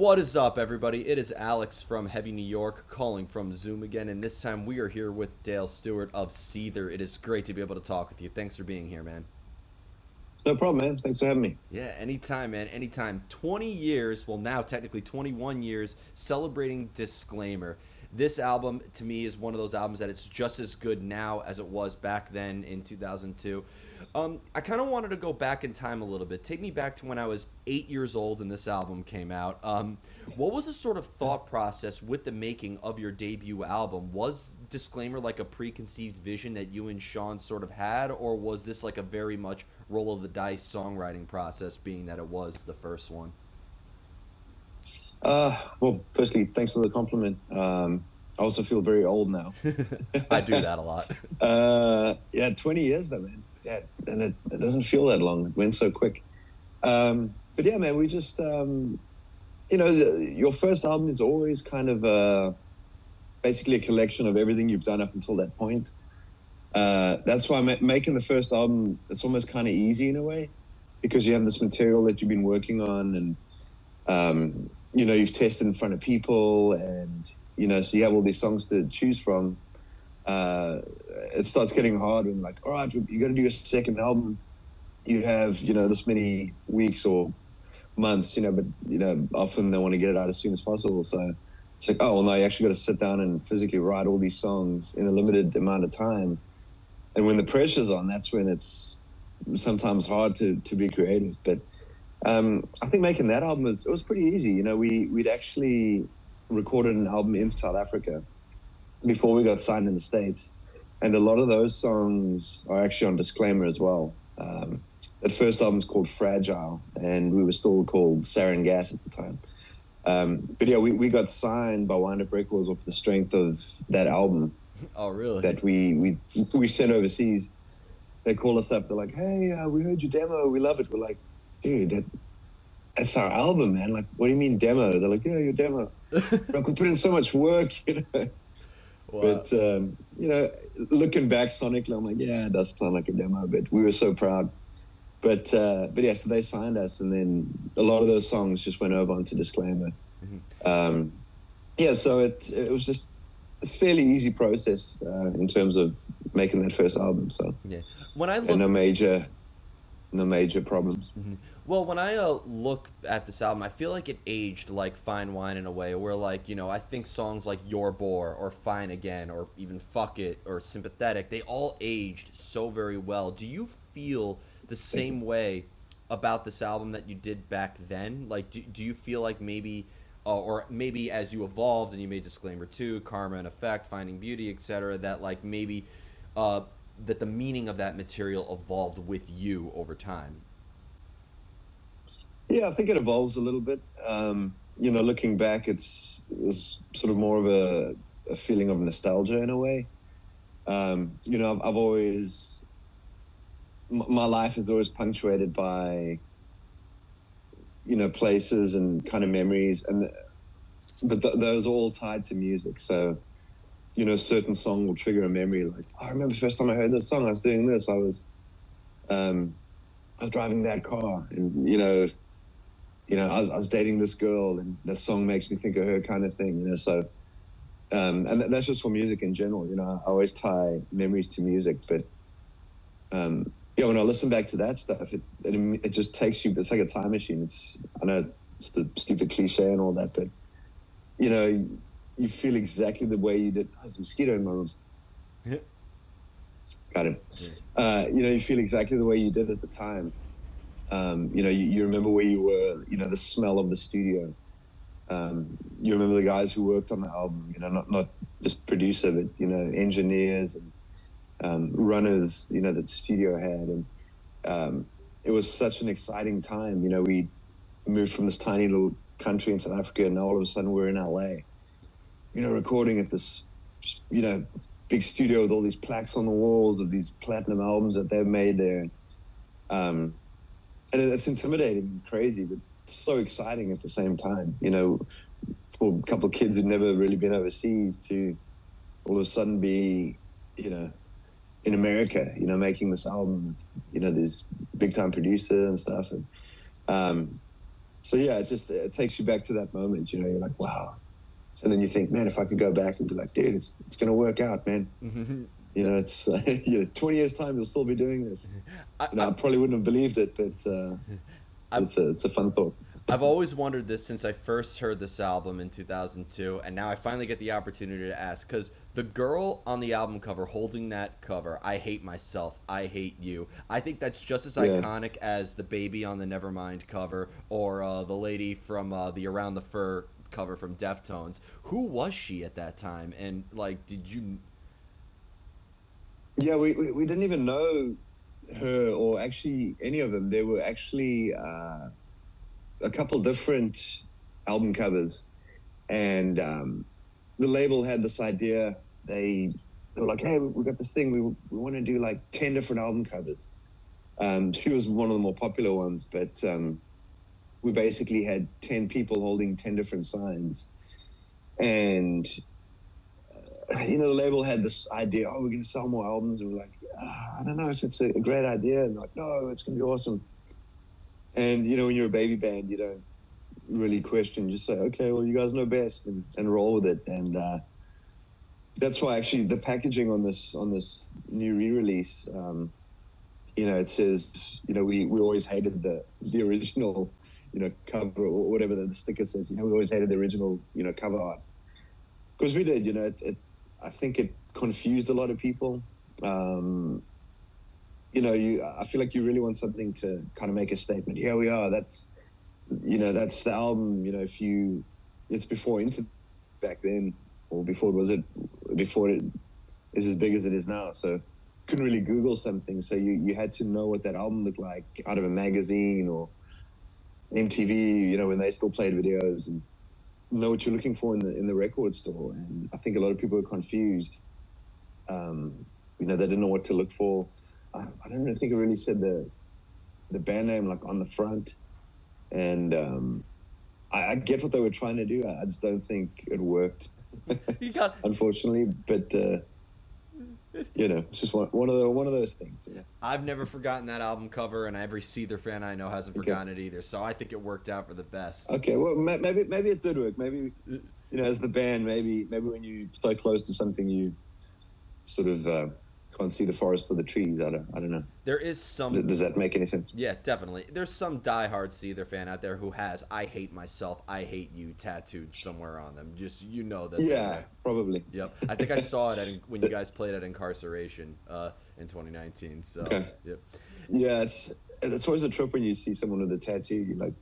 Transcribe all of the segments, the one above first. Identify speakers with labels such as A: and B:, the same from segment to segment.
A: What is up, everybody? It is Alex from Heavy New York calling from Zoom again, and this time we are here with Dale Stewart of Seether. It is great to be able to talk with you. Thanks for being here, man.
B: No problem, man. Thanks for having me.
A: Yeah, anytime, man, anytime. 20 years, well, now technically 21 years, celebrating Disclaimer. This album, to me, is one of those albums that it's just as good now as it was back then in 2002. I kind of wanted to go back in time a little bit. Take me back to when I was 8 years old and this album came out. What was the sort of thought process with the making of your debut album? Was Disclaimer like a preconceived vision that you and Sean sort of had, or was this like a very much roll of the dice songwriting process, being that it was the first one?
B: Well, firstly, thanks for the compliment. I also feel very old now.
A: I do that a lot.
B: Yeah, 20 years though, man. Yeah, and it doesn't feel that long. It went so quick. But yeah, man, we just, your first album is always kind of basically a collection of everything you've done up until that point. That's why making the first album, it's almost kind of easy in a way, because you have this material that you've been working on, and you've tested in front of people, and so you have all these songs to choose from. It starts getting hard when, like, all right, you got to do a second album. You have this many weeks or months, but often they want to get it out as soon as possible. So it's like, oh well, no, you actually got to sit down and physically write all these songs in a limited amount of time. And when the pressure's on, that's when it's sometimes hard to be creative. But I think making that album it was pretty easy. We'd actually recorded an album in South Africa before we got signed in the States, and a lot of those songs are actually on Disclaimer as well. That first album is called Fragile, and we were still called Sarin Gas at the time. But yeah, we got signed by Wind Up Records off the strength of that album.
A: Oh, really?
B: That we sent overseas. They call us up. They're like, "Hey, we heard your demo. We love it." We're like, "Dude, that's our album, man. Like, what do you mean demo?" They're like, "Yeah, your demo." Like, we put in so much work,
A: Wow.
B: But looking back sonically, I'm like, yeah, it does sound like a demo. But we were so proud. But yeah, so they signed us, and then a lot of those songs just went over onto Disclaimer.
A: Mm-hmm.
B: Yeah, so it was just a fairly easy process in terms of making that first album. So
A: Yeah. When I look,
B: and no major problems.
A: Mhm. Well, when I look at this album, I feel like it aged like fine wine in a way, where, like, I think songs like Your Bore or Fine Again or even Fuck It or Sympathetic, they all aged so very well. Do you feel the same way about this album that you did back then? Like, do you feel like maybe, or maybe as you evolved and you made Disclaimer 2, Karma and Effect, Finding Beauty, etc., that like maybe that the meaning of that material evolved with you over time?
B: Yeah, I think it evolves a little bit. Looking back, it's sort of more of a feeling of nostalgia in a way. I've always, my life is always punctuated by, places and kind of memories, but those are all tied to music. So, a certain song will trigger a memory. Like, I remember the first time I heard that song, I was doing this. I was driving that car, and I was dating this girl, and that song makes me think of her, kind of thing. So, and that's just for music in general. I always tie memories to music, but when I listen back to that stuff, it just takes you. It's like a time machine. I know it's the stupid cliche and all that, but you feel exactly the way you did. Oh, there's a mosquito in my room.
A: Yeah.
B: Got him. You feel exactly the way you did at the time. You remember where you were, the smell of the studio. You remember the guys who worked on the album, not just producer, but, engineers and runners, that the studio had. And it was such an exciting time. We moved from this tiny little country in South Africa, and now all of a sudden we're in LA, recording at this, big studio with all these plaques on the walls of these platinum albums that they've made there. And it's intimidating and crazy, but it's so exciting at the same time, for a couple of kids who've never really been overseas to all of a sudden be, in America, making this album, this big time producer and stuff. And So yeah, it takes you back to that moment. You're like, wow. And then you think, man, if I could go back and be like, dude, it's gonna work out, man. It's 20 years time, you'll still be doing this. I probably wouldn't have believed it, but it's a fun thought.
A: I've always wondered this since I first heard this album in 2002, and now I finally get the opportunity to ask, because the girl on the album cover holding that cover, I hate myself, I hate you, I think that's just as iconic as the baby on the Nevermind cover, or the lady from the Around the Fur cover from Deftones. Who was she at that time? And like, did you...
B: Yeah, we didn't even know her or actually any of them. There were actually a couple different album covers, and the label had this idea. They were like, hey, we got this thing, we want to do like 10 different album covers. She was one of the more popular ones, but we basically had 10 people holding 10 different signs. And the label had this idea, oh, we're going to sell more albums. And we're like, I don't know if it's a great idea. And they're like, no, it's going to be awesome. And, when you're a baby band, you don't really question. You just say, okay, well, you guys know best, and roll with it. And that's why actually the packaging on this new re-release, it says, we always hated the original, cover, or whatever the sticker says. We always hated the original, cover art. Because we did, I think it confused a lot of people. I feel like you really want something to kind of make a statement. Here we are. That's the album. It's before internet back then, or before it is as big as it is now. So couldn't really Google something. So you had to know what that album looked like out of a magazine or MTV. When they still played videos, and know what you're looking for in the record store. And I think a lot of people were confused. They didn't know what to look for. I don't even think it really said the band name like on the front. And I get what they were trying to do. I just don't think it worked. Unfortunately, but it's just one of those things.
A: I've never forgotten that album cover, and every Seether fan I know hasn't forgotten it either. So I think it worked out for the best.
B: Okay, well, maybe it did work. Maybe as the band, maybe when you so close to something, you sort of can't see the forest for the trees. I don't know.
A: There is some...
B: Does that make any sense?
A: Yeah, definitely. There's some diehard Seether fan out there who has "I hate myself, I hate you" tattooed somewhere on them. Just that.
B: Yeah, probably.
A: Yep. I think I saw it when you guys played at Incarceration in 2019. So. Okay. Yep.
B: Yeah, it's always a trip when you see someone with a tattoo. You're like,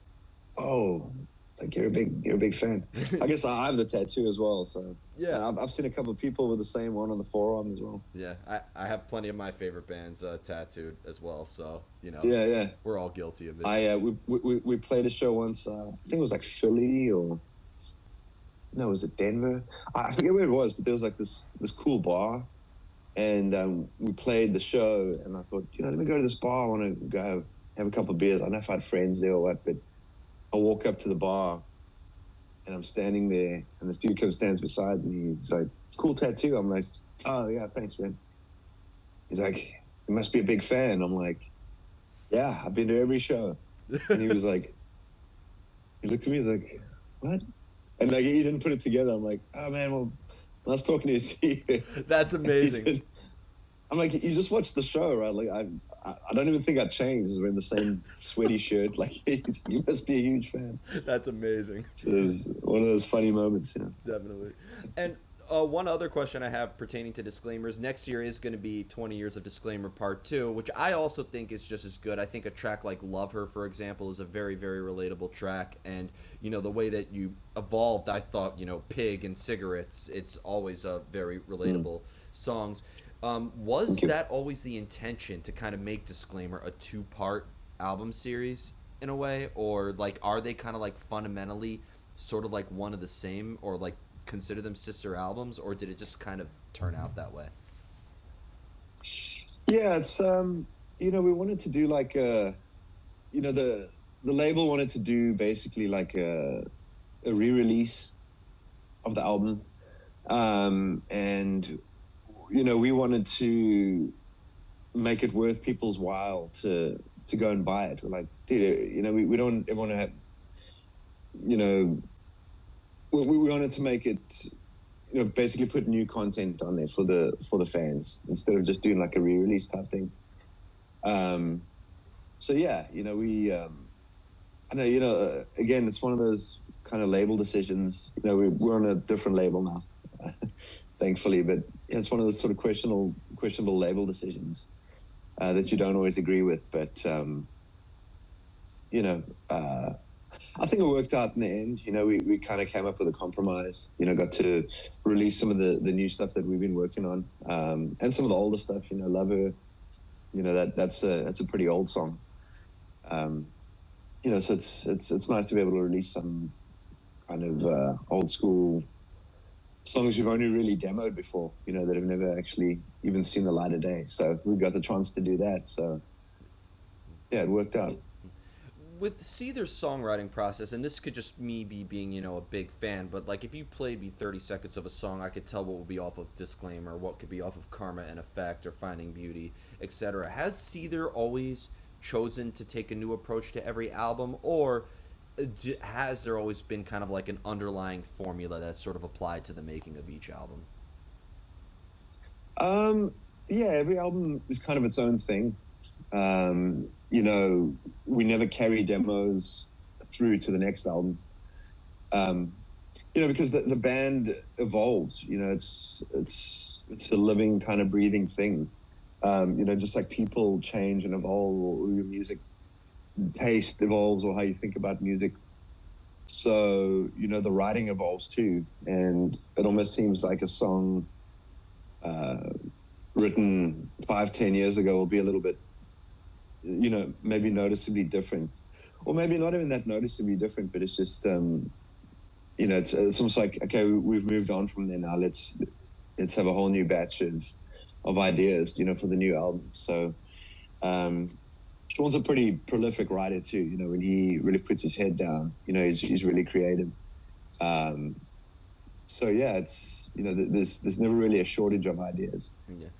B: oh. Like you're a big fan. I guess I have the tattoo as well. So yeah, I've seen a couple of people with the same one on the forearm as well.
A: Yeah, I have plenty of my favorite bands tattooed as well. So
B: yeah,
A: we're all guilty of it.
B: We played a show once. I think it was like Philly was it Denver? I forget where it was, but there was like this cool bar, and we played the show. And I thought, let me go to this bar. I want to go have a couple of beers. I don't know if I had friends there or what, but I walk up to the bar, and I'm standing there, and this dude stands beside me. He's like, cool tattoo. I'm like, oh, yeah, thanks, man. He's like, you must be a big fan. I'm like, yeah, I've been to every show. And he was like, he looked at me, he's like, what? And like, he didn't put it together. I'm like, oh, man, well, I was talking to you. See.
A: That's amazing.
B: I'm like, you just watched the show, right? Like, I don't even think I changed. I was wearing the same sweaty shirt. Like, you must be a huge fan.
A: That's amazing.
B: So it's one of those funny moments,
A: Definitely. And one other question I have pertaining to Disclaimers. Next year is going to be 20 Years of Disclaimer Part 2, which I also think is just as good. I think a track like Love Her, for example, is a very, very relatable track. And, the way that you evolved, I thought, Pig and Cigarettes, it's always a very relatable songs. Was that always the intention to kind of make Disclaimer a 2-part album series in a way? Or like, are they kind of like fundamentally sort of like one of the same, or like consider them sister albums, or did it just kind of turn out that way?
B: Yeah, it's, we wanted to do like the label wanted to do basically like a re-release of the album. And we wanted to make it worth people's while to go and buy it. We're like, dude, we don't ever want to you know, we wanted to make it, basically put new content on there for the fans instead of just doing like a re-release type thing. So yeah, I know, again, it's one of those kind of label decisions. We're on a different label now, thankfully, but it's one of those sort of questionable label decisions that you don't always agree with. But I think it worked out in the end. We kind of came up with a compromise. Got to release some of the new stuff that we've been working on, and some of the older stuff. Lover. That's a pretty old song. So it's nice to be able to release some kind of old school songs you've only really demoed before, that have never actually even seen the light of day. So we got the chance to do that. So yeah, it worked out.
A: With Seether's songwriting process, and this could just me be being, a big fan, but like if you played me 30 seconds of a song, I could tell what would be off of Disclaimer, what could be off of Karma and Effect or Finding Beauty, etc. Has Seether always chosen to take a new approach to every album, or has there always been kind of like an underlying formula that's sort of applied to the making of each album?
B: Yeah, every album is kind of its own thing. We never carry demos through to the next album. Because the band evolves. It's a living, kind of breathing thing. Just like people change and evolve, or your music taste evolves, or how you think about music. So, the writing evolves too. And it almost seems like a song written 5-10 years ago will be a little bit, maybe noticeably different. Or maybe not even that noticeably different, but it's just, it's almost like, okay, we've moved on from there now. Let's have a whole new batch of ideas, for the new album. So, Sean's a pretty prolific writer too. When he really puts his head down, he's really creative. So yeah, it's there's never really a shortage of ideas.
A: Yeah.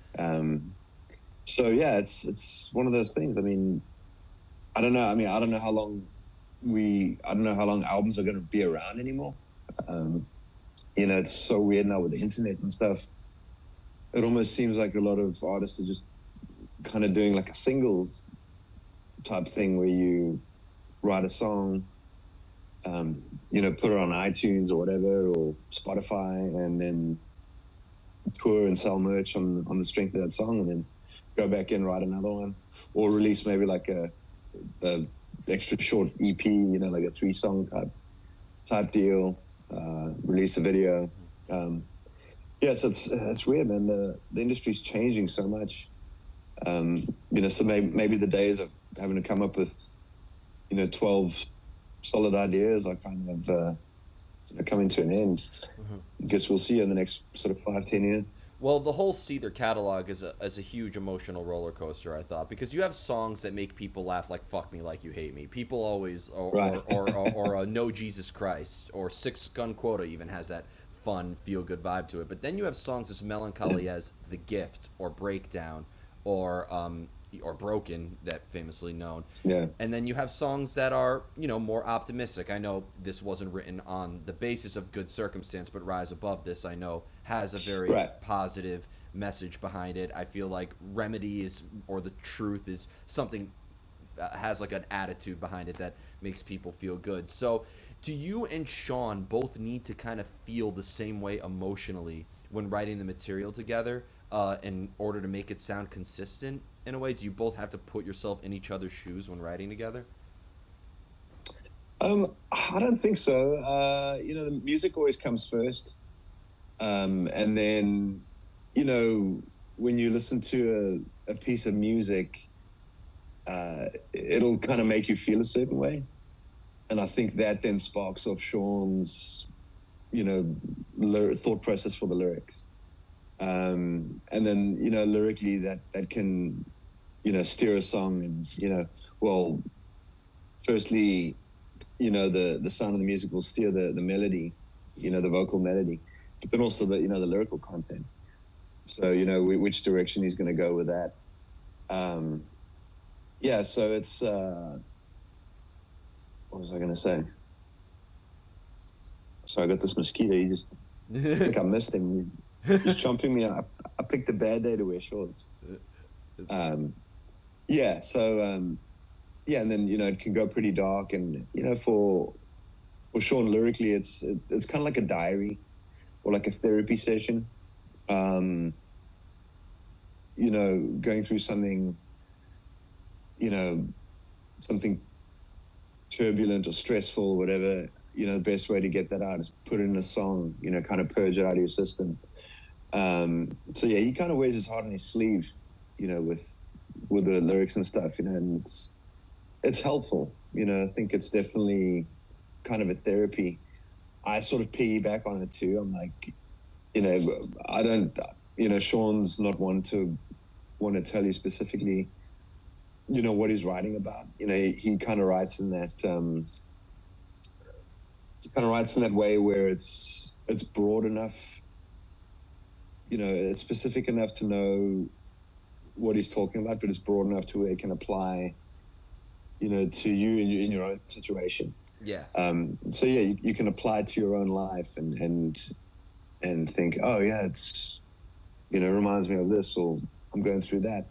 B: So yeah, it's one of those things. I mean, I don't know. I don't know how long albums are going to be around anymore. It's so weird now with the internet and stuff. It almost seems like a lot of artists are just kind of doing like a singles type thing where you write a song, put it on iTunes or whatever, or Spotify, and then tour and sell merch on the strength of that song, and then go back in, write another one, or release maybe like a extra short EP, like a 3-song type deal, release a video. Yeah, so it's weird, man. The industry's changing so much. So maybe the days of having to come up with 12 solid ideas are kind of coming to an end. I guess we'll see in the next sort of 5-10 years.
A: Well, the whole Seether catalog is a huge emotional roller coaster, I thought, because you have songs that make people laugh, like "Fuck Me Like You Hate Me." People always, or "No Jesus Christ," or "Six Gun Quota" even has that fun, feel good vibe to it. But then you have songs as melancholy as "The Gift" or "Breakdown" or "Broken," that famously known.
B: Yeah.
A: And then you have songs that are, more optimistic. I know this wasn't written on the basis of Good Circumstance, but Rise Above This, I know, has a very positive message behind it. I feel like Remedy or The Truth is something, has like an attitude behind it that makes people feel good. So do you and Sean both need to kind of feel the same way emotionally when writing the material together in order to make it sound consistent in a way? Do you both have to put yourself in each other's shoes when writing together?
B: I don't think so. The music always comes first. And then, when you listen to a piece of music, it'll kind of make you feel a certain way. And I think that then sparks off Sean's, thought process for the lyrics. And then, lyrically that can, steer a song and, firstly, the sound of the music will steer the melody, the vocal melody, but then also the lyrical content. So, which direction he's going to go with that. So it's, what was I going to say? So I got this mosquito. I think I missed him. He's chomping me up. I picked a bad day to wear shorts. Yeah. So, yeah. And then, it can go pretty dark. And, for Sean, lyrically, it's kind of like a diary or like a therapy session. Going through something, something turbulent or stressful or whatever, the best way to get that out is put it in a song, kind of purge it out of your system. So yeah, he kind of wears his heart on his sleeve, with the lyrics and stuff, and it's helpful. I think it's definitely kind of a therapy. I sort of piggyback on it too. I'm like, I don't, Sean's not one to want to tell you specifically, what he's writing about. He kind of writes in that, way where it's broad enough, it's specific enough to know what he's talking about, but it's broad enough to where it can apply, to you in your own situation.
A: Yes.
B: So yeah, you can apply it to your own life and think, oh yeah, it's, reminds me of this, or I'm going through that.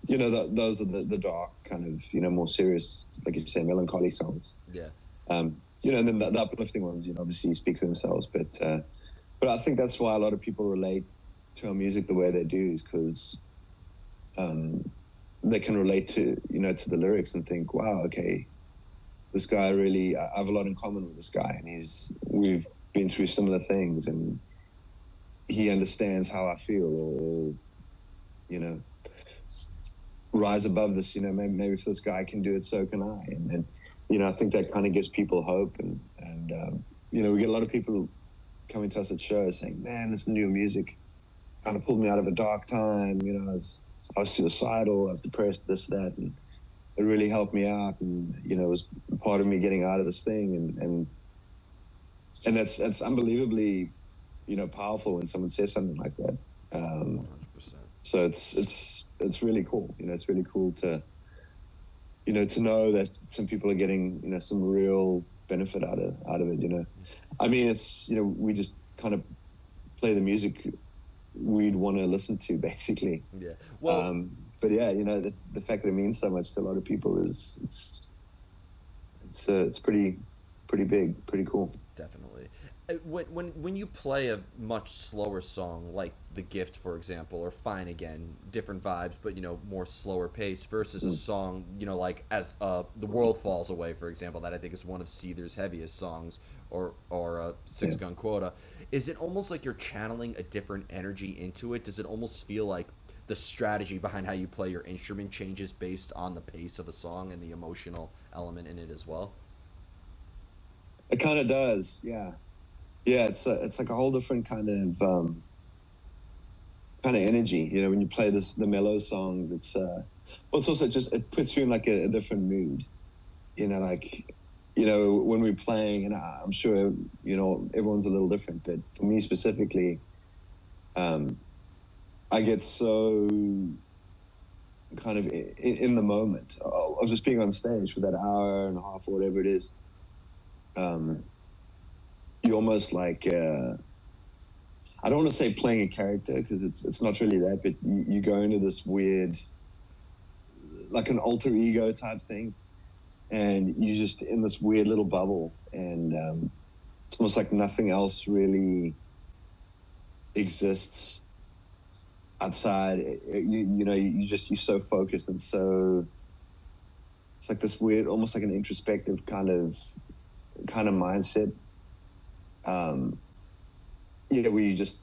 B: Those are the dark kind of, more serious, like you say, melancholy songs.
A: Yeah.
B: And then the uplifting ones, obviously speak for themselves, but I think that's why a lot of people relate to our music the way they do, is because they can relate to the lyrics and think, wow, okay, this guy really, I have a lot in common with this guy, and we've been through similar things, and he understands how I feel, or rise above this, maybe if this guy can do it, so can I. And I think that kind of gives people hope, and we get a lot of people coming to us at shows saying, man, this new music kind of pulled me out of a dark time. I was suicidal, I was depressed, this, that, and it really helped me out, and it was part of me getting out of this thing, and that's unbelievably powerful when someone says something like that. 100%. So it's really cool. It's really cool to to know that some people are getting some real benefit out of it. I mean, it's we just kind of play the music we'd want to listen to, basically.
A: Yeah. Well,
B: but yeah, the fact that it means so much to a lot of people is it's pretty big, pretty cool.
A: Definitely. When you play a much slower song like "The Gift," for example, or "Fine Again," different vibes, but more slower pace versus a song like as "The World Falls Away," for example, that I think is one of Seether's heaviest songs, or Six Gun Quota. Is it almost like you're channeling a different energy into it? Does it almost feel like the strategy behind how you play your instrument changes based on the pace of a song and the emotional element in it as well?
B: It kind of does, yeah. Yeah, it's like a whole different kind of energy. When you play the mellow songs, it's also just, it puts you in like a different mood. Like when we're playing, and I'm sure everyone's a little different, but for me specifically, I get so kind of in the moment of just being on stage for that hour and a half or whatever it is. You almost like I don't want to say playing a character, because it's not really that, but you go into this weird, like an alter ego type thing, and you're just in this weird little bubble, and it's almost like nothing else really exists outside. You're so focused, and so it's like this weird, almost like an introspective kind of mindset. Where you just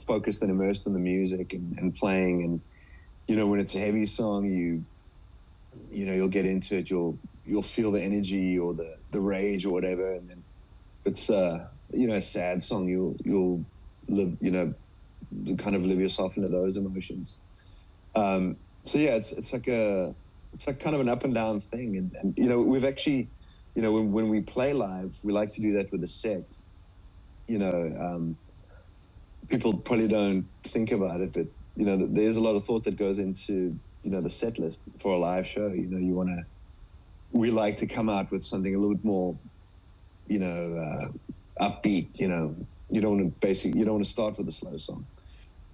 B: focused and immersed in the music and playing, and when it's a heavy song, you'll get into it, you'll feel the energy or the rage or whatever, and then if it's a sad song, you'll live, kind of live yourself into those emotions. So yeah, it's like kind of an up and down thing, and we've actually, when we play live, we like to do that with a set. People probably don't think about it, but there's a lot of thought that goes into the set list for a live show. We like to come out with something a little bit more upbeat, you know. You don't want to start with a slow song.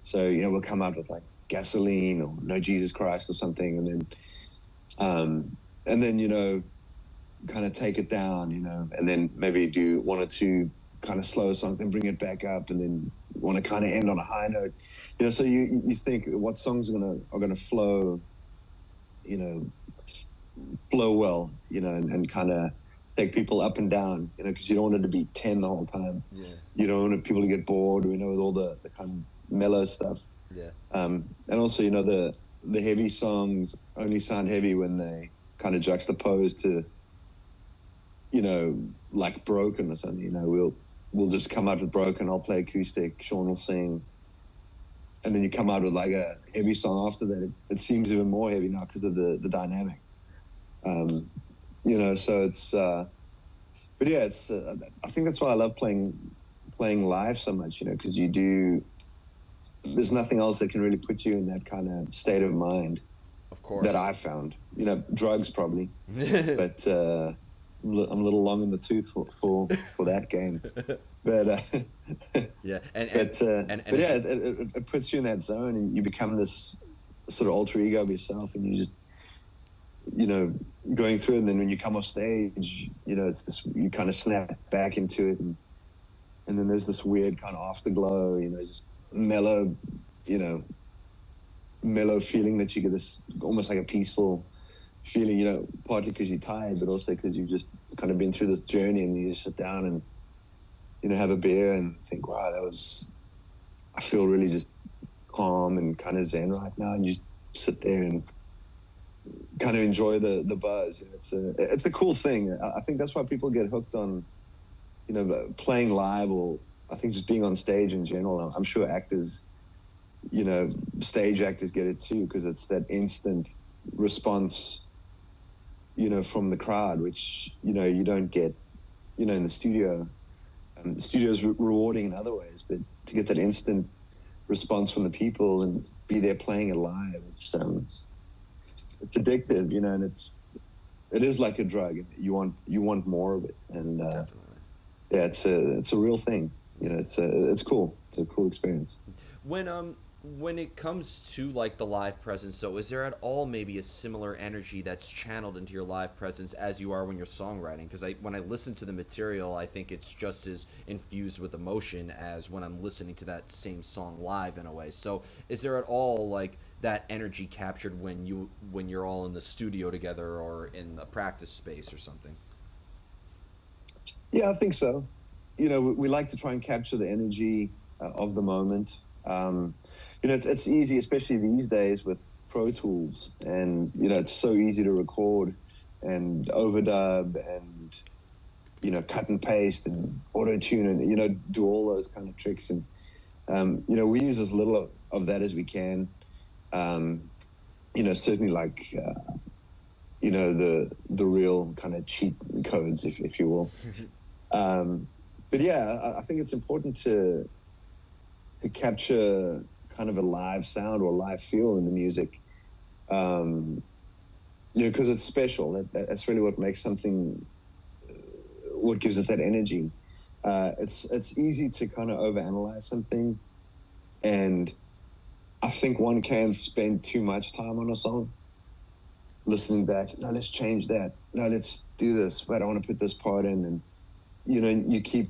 B: So, you know, we'll come out with like Gasoline or No Jesus Christ or something, and then, you know, kind of take it down, you know, and then maybe do one or two kind of slow songs, then bring it back up, and then want to kind of end on a high note, you know. So you think what songs are gonna flow, you know, flow well, you know, and kind of take people up and down, you know, because you don't want it to be 10 the whole time.
A: Yeah.
B: You don't want people to get bored, you know, with all the kind of mellow stuff.
A: Yeah.
B: And also, you know, the heavy songs only sound heavy when they kind of juxtapose to, you know, like Broken or something. You know, we'll just come out with Broken, I'll play acoustic, Sean will sing, and then you come out with like a heavy song after that. It seems even more heavy now because of the dynamic. You know, so it's, but yeah, it's. I think that's why I love playing live so much. You know, because there's nothing else that can really put you in that kind of state of mind.
A: Of course.
B: That I found. You know, drugs probably, but I'm a little long in the tooth for that game. But
A: yeah,
B: but yeah, it puts you in that zone, and you become this sort of alter ego of yourself, and you just, you know, going through it. And then when you come off stage, you know, it's this, you kind of snap back into it, and then there's this weird kind of afterglow, you know, just mellow, you know, mellow feeling that you get, this almost like a peaceful feeling, you know, partly because you're tired, but also because you've just kind of been through this journey, and you just sit down and, you know, have a beer and think, wow, I feel really just calm and kind of zen right now. And you just sit there and kind of enjoy the buzz. You know, it's a cool thing. I think that's why people get hooked on, you know, playing live, or I think just being on stage in general. I'm sure actors, you know, stage actors get it too, because it's that instant response, you know, from the crowd, which, you know, you don't get, you know, in the studio. The studio's rewarding in other ways, but to get that instant response from the people and be there playing it live, it's addictive, you know, and it is like a drug. You want more of it, and yeah, it's a real thing. You know, it's cool. It's a cool experience.
A: When it comes to like the live presence, though, is there at all maybe a similar energy that's channeled into your live presence as you are when you're songwriting? Because when I listen to the material, I think it's just as infused with emotion as when I'm listening to that same song live in a way. So is there at all like that energy captured when you're all in the studio together or in a practice space or something?
B: Yeah, I think so. You know, we like to try and capture the energy of the moment. You know, it's easy, especially these days with Pro Tools, and, you know, it's so easy to record and overdub and, you know, cut and paste and auto tune and, you know, do all those kind of tricks. And, you know, we use as little of that as we can. You know, certainly like, you know, the real kind of cheat codes, if you will. But yeah, I think it's important to capture kind of a live sound or live feel in the music, you know, because it's special. That's really what makes something, what gives it that energy. It's easy to kind of overanalyze something, and I think one can spend too much time on a song, listening back. No, let's change that. No, let's do this. But I want to put this part in, and, you know, you keep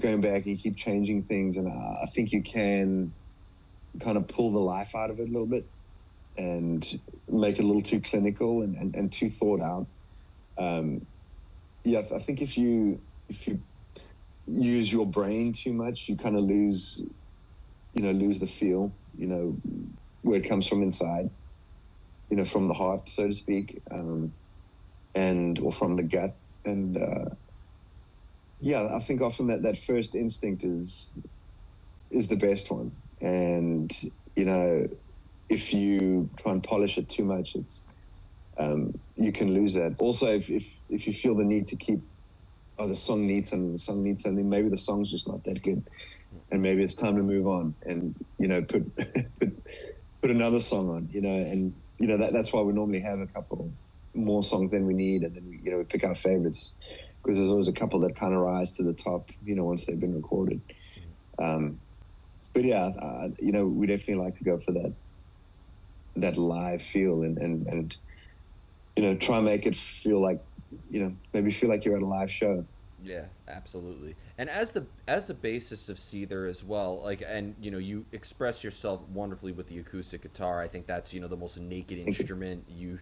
B: going back, you keep changing things, and I think you can kind of pull the life out of it a little bit and make it a little too clinical and too thought out. Yeah, I think if you use your brain too much, you kind of lose the feel, you know, where it comes from inside, you know, from the heart, so to speak, or from the gut. And yeah, I think often that first instinct is the best one. And, you know, if you try and polish it too much, it's you can lose that. Also, if you feel the need to keep, the song needs something, maybe the song's just not that good, and maybe it's time to move on and, you know, put another song on, you know. And, you know, that's why we normally have a couple more songs than we need, and then we pick our favorites because there's always a couple that kind of rise to the top, once they've been recorded. But yeah, we definitely like to go for that live feel and try and make it feel like, maybe feel like you're at a live show.
A: Yeah, absolutely. And as the bassist of Seether as well, like, and you express yourself wonderfully with the acoustic guitar. I think that's the most naked instrument. You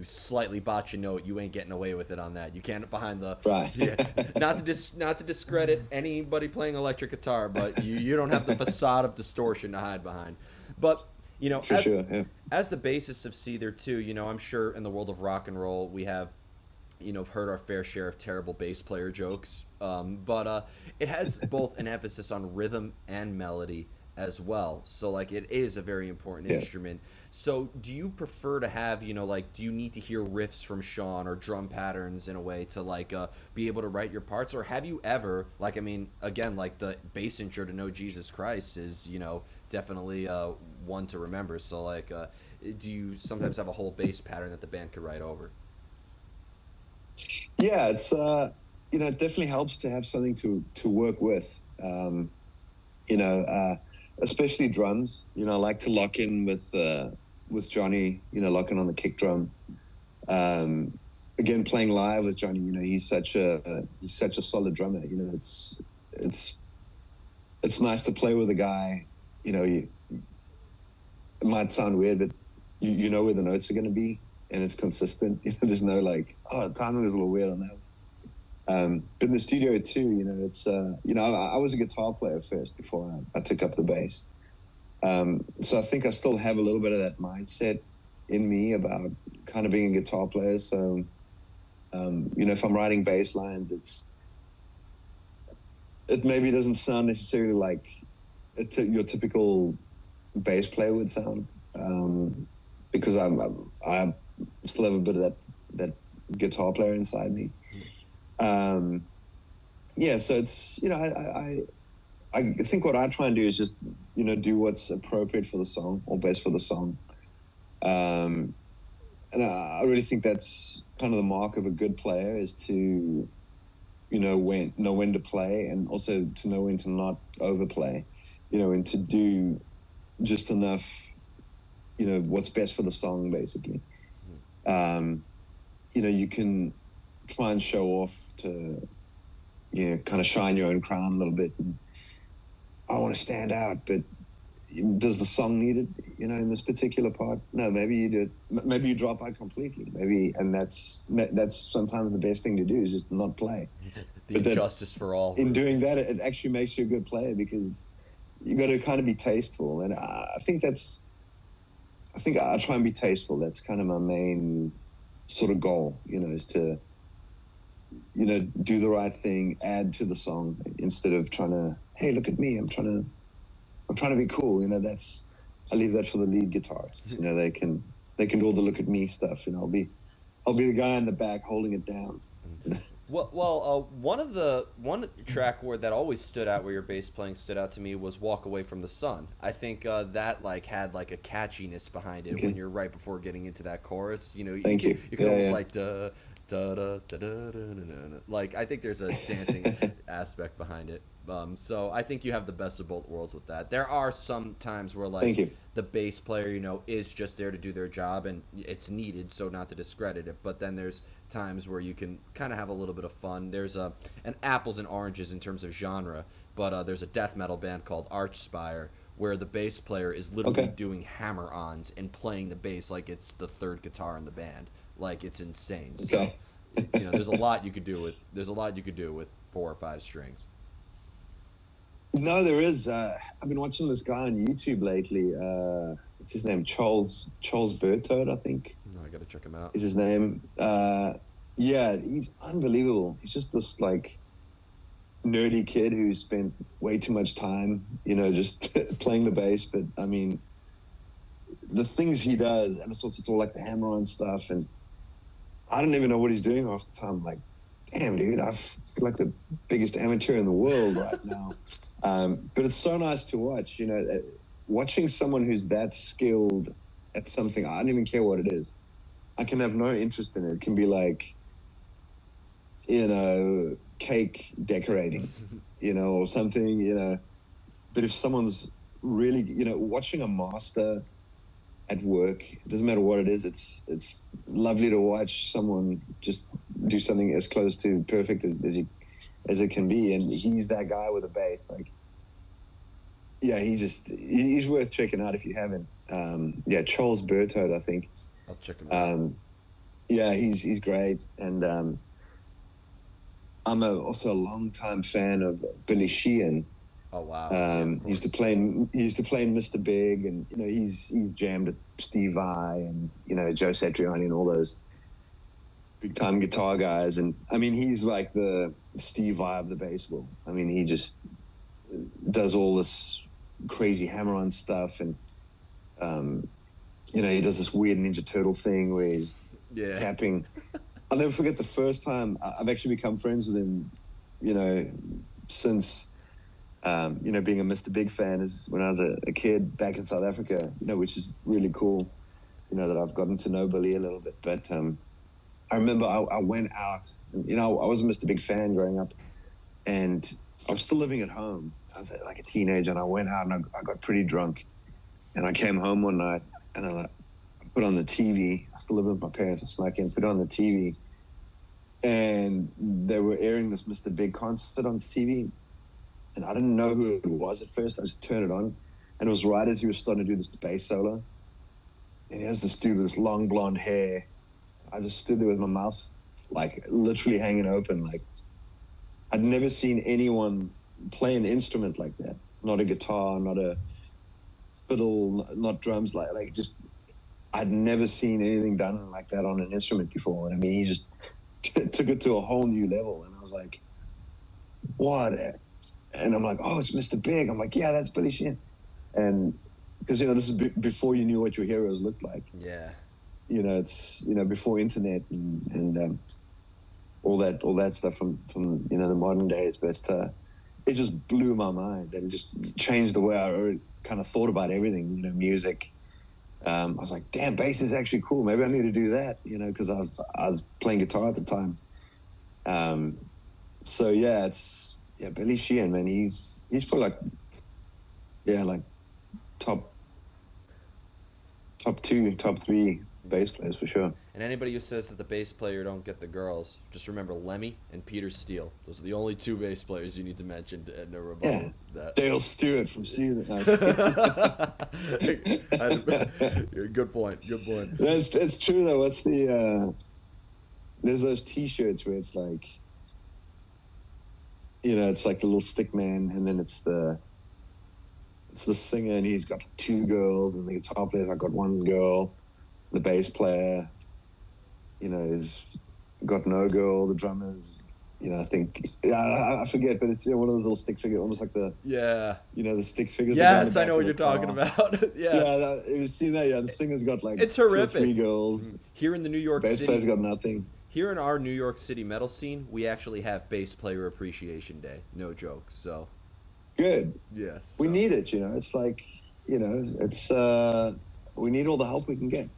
A: slightly botch a note, you ain't getting away with it on that. You can't behind the
B: Right.
A: Yeah, not to discredit anybody playing electric guitar, but you don't have the facade of distortion to hide behind. But
B: For sure, yeah.
A: as the bassist of Seether too, I'm sure in the world of rock and roll we have heard our fair share of terrible bass player jokes, but it has both an emphasis on rhythm and melody as well. So like it is a very important instrument. So do you prefer to have like, do you need to hear riffs from Sean or drum patterns in a way to like be able to write your parts, or have you ever, like, I mean, again, like the bass intro to Know Jesus Christ is definitely one to remember. So like, do you sometimes have a whole bass pattern that the band could write over?
B: Yeah, it's it definitely helps to have something to work with. Especially drums. I like to lock in with Johnny. Lock in on the kick drum. Again, playing live with Johnny. He's such a solid drummer. It's nice to play with a guy. It might sound weird, but you know where the notes are going to be. And it's consistent. There's no like, timing was a little weird on that. But in the studio too, it's I was a guitar player first before I took up the bass. So I think I still have a little bit of that mindset in me about kind of being a guitar player. So if I'm writing bass lines, it maybe doesn't sound necessarily like your typical bass player would sound, because I still have a bit of that guitar player inside me. So it's, I think what I try and do is just, do what's appropriate for the song or best for the song. And I really think that's kind of the mark of a good player, is to, know when to play, and also to know when to not overplay, and to do just enough, what's best for the song, basically. You can try and show off to, kind of shine your own crown a little bit. And I want to stand out, but does the song need it, in this particular part? No, maybe you do it. Maybe you drop out completely. And that's sometimes the best thing to do, is just not play.
A: The injustice for all.
B: In doing that, it actually makes you a good player, because you got to kind of be tasteful. And I think I try and be tasteful. That's kind of my main sort of goal, is to, do the right thing, add to the song, instead of trying to, hey, look at me, I'm trying to be cool. I leave that for the lead guitarist. They can do all the look at me stuff. I'll be the guy in the back holding it down.
A: Well, one track that always stood out, where your bass playing stood out to me, was "Walk Away from the Sun." I think that like had like a catchiness behind it when you're right before getting into that chorus. You can almost like da da da da da da. Like, I think there's a dancing aspect behind it. So I think you have the best of both worlds with that. There are some times where like the bass player, is just there to do their job, and it's needed, so not to discredit it. But then there's times where you can kind of have a little bit of fun. There's an apples and oranges in terms of genre, but there's a death metal band called Archspire, where the bass player is literally doing hammer-ons and playing the bass like it's the third guitar in the band. Like, it's insane. So, there's a lot you could do with 4 or 5 strings.
B: No, there is. I've been watching this guy on YouTube lately. What's his name? Charles Bertold, I think.
A: No, I gotta check him out.
B: Is his name? Yeah, he's unbelievable. He's just this like nerdy kid who spent way too much time, just playing the bass. But I mean, the things he does, and it's all like the hammer-on stuff, and I don't even know what he's doing half the time. I'm like, damn, dude, I feel like the biggest amateur in the world right now. But it's so nice to watch, watching someone who's that skilled at something. I don't even care what it is. I can have no interest in it. It can be like, cake decorating, or something, but if someone's really, watching a master at work, it doesn't matter what it is, it's lovely to watch someone just do something as close to perfect as it can be. And he's that guy with a bass. Like, yeah, he's worth checking out if you haven't. Charles Berthold, I think.
A: I'll check him out.
B: Yeah, he's great. And I'm also a long-time fan of Billy Sheehan.
A: Oh wow!
B: He used to play in Mr. Big, and he's jammed with Steve Vai and Joe Satriani and all those big-time guitar guys. And I mean, he's like the Steve Vai of the baseball. I mean, he just does all this crazy hammer-on stuff, and he does this weird Ninja Turtle thing where he's tapping. I'll never forget the first time I've actually become friends with him, since, being a Mr. Big fan is when I was a kid back in South Africa, which is really cool, that I've gotten to know Billy a little bit. But I remember I went out, and, I was a Mr. Big fan growing up, and I was still living at home. I was like a teenager, and I went out and I got pretty drunk, and I came home one night, and I put on the TV. I still live with my parents. I snuck in, put on the TV, and they were airing this Mr. Big concert on TV, and I didn't know who it was at first. I just turned it on, and it was right as he was starting to do this bass solo, and he has this dude with this long blonde hair. I just stood there with my mouth like literally hanging open. Like, I'd never seen anyone play an instrument like that. Not a guitar, not a fiddle, not drums. Like just, I'd never seen anything done like that on an instrument before. And I mean, he just took it to a whole new level. And I was like, what? And I'm like, oh, it's Mr. Big. I'm like, yeah, that's Billy Sheehan. And because, this is before you knew what your heroes looked like.
A: Yeah.
B: It's, before internet and all that stuff from the modern days. But it just blew my mind, and it just changed the way I kind of thought about everything, music. I was like, damn, bass is actually cool. Maybe I need to do that, because I was playing guitar at the time. So yeah, Billy Sheehan, man, he's probably like top 2, top 3 bass players for sure.
A: And anybody who says that the bass player don't get the girls, just remember Lemmy and Peter Steele. Those are the only 2 bass players you need to mention at no rebuttal.
B: Yeah. Dale Stewart from Seether.
A: Good point.
B: It's true though. What's there's those T-shirts where it's like, it's like the little stick man, and then it's the singer, and he's got 2 girls, and the guitar player's got 1 girl. The bass player, is got no girl. The drummers, I think, I forget, but it's one of those little stick figures, almost like the the stick figures.
A: Yes, I know what you're talking about.
B: Yeah, it was seen that. Yeah, the singer's got like
A: it's horrific.
B: 2 or 3 girls.
A: Here in the New York
B: bass
A: City,
B: player's got nothing.
A: Here in our New York City metal scene, we actually have Bass Player Appreciation Day. No joke. So
B: good.
A: Yes,
B: we need it. It's like it's. We need all the help we can get.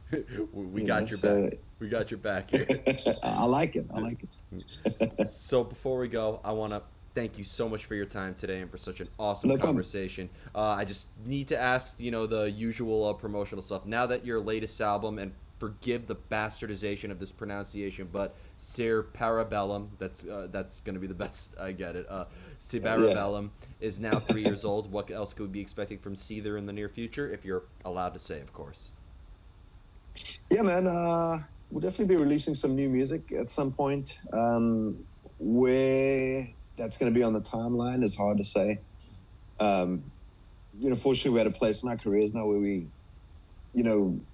A: We got your back. We got your back here.
B: I like it.
A: So before we go, I want to thank you so much for your time today and for such an awesome conversation. I just need to ask, the usual promotional stuff. Now that your latest album, and forgive the bastardization of this pronunciation, but Sir Parabellum, that's going to be the best I get it. Parabellum is now 3 years old. What else could we be expecting from Seether in the near future, if you're allowed to say, of course?
B: Yeah, man. We'll definitely be releasing some new music at some point. Where that's going to be on the timeline is hard to say. Fortunately, we're at a place in our careers now where we,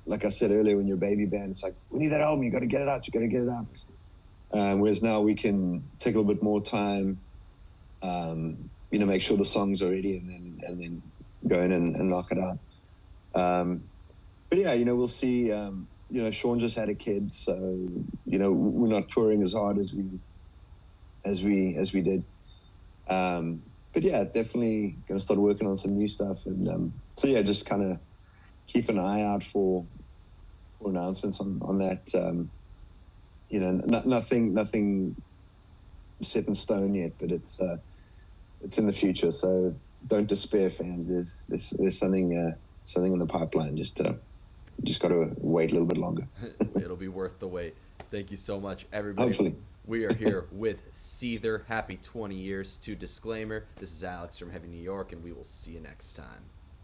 B: like I said earlier, when you're a baby band, it's like, we need that album. You got to get it out. Whereas now we can take a little bit more time, make sure the songs are ready, and then go in and knock it out. But yeah, we'll see. Sean just had a kid, so we're not touring as hard as we did. But yeah, definitely going to start working on some new stuff, and so yeah, just kind of keep an eye out for announcements on that. Nothing set in stone yet, but it's in the future. So don't despair, fans. There's something something in the pipeline. Just got to wait a little bit longer.
A: It'll be worth the wait. Thank you so much, everybody.
B: Hopefully.
A: We are here with Seether. Happy 20 years to Disclaimer. This is Alex from Heavy New York, and we will see you next time.